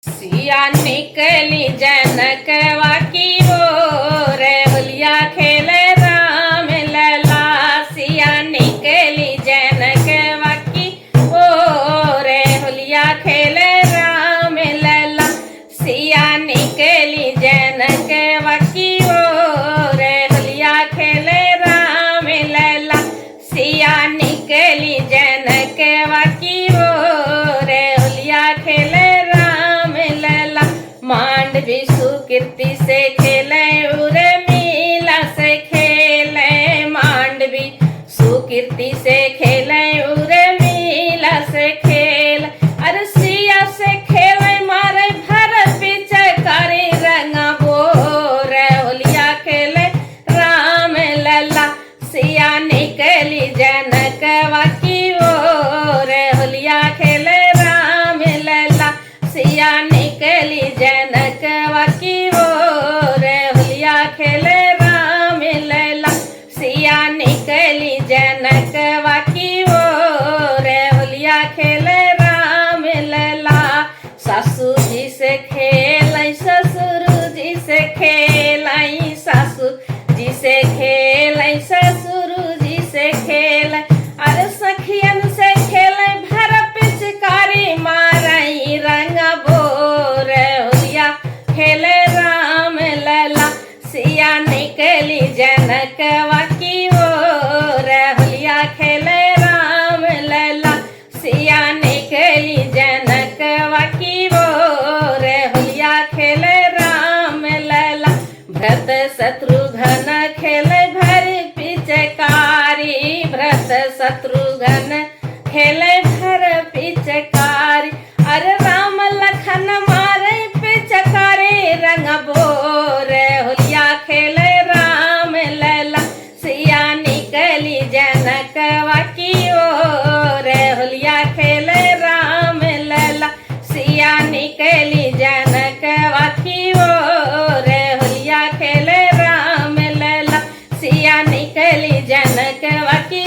सिया निकली जनकवा की ओर, होलिया खेले राम लला। सिया निकली जनकवा की ओर, होलिया खेले राम लला। सिया निकली जनकवा की ओर, होलिया खेले राम लला। सिया निकली जनकवा की ओर, होलिया खेले मांडवी सुकीर्ति से खेले उर्मिला से खेले। मांडवी सुकीर्ति से खेले उर्मिला से खेल। अरे सिया से खेले मारे भर पिचकारी रंग बोर, होलिया खेले राम लला। सिया निकली जनकवा की ओर, होलिया खेले राम लला। सिया निकली जनकवा की ओर, होलिया खेले राम लला। सिया निकली जनकवा की ओर, होलिया खेले राम लला। सासू जी से खेलाई ससुर जी से खेलाई, सासू जी से खेलाई ससुर जी से खेलाई। अरे सखियन से खेले भर पिचकारी मारई रंग बोर, होलिया खेले राम लला। सिया निकली जनकवा की ओर, होलिया खेले राम लला। सिया निकली जनकवा की ओर, होलिया खेले राम लला। भरत शत्रुघ्न खेले भर पिचकारी, भरत शत्रुघ्न खेले भर पिचकारी। अरे राम लखन मारे पिचकारी रंग बोर, होलिया खेले राम लला। सिया निकली जनकवा की ओर, होलिया खेले राम लला। सिया निकली जनकवा की ओर, होलिया खेले राम लला। सिया निकली जनकवा की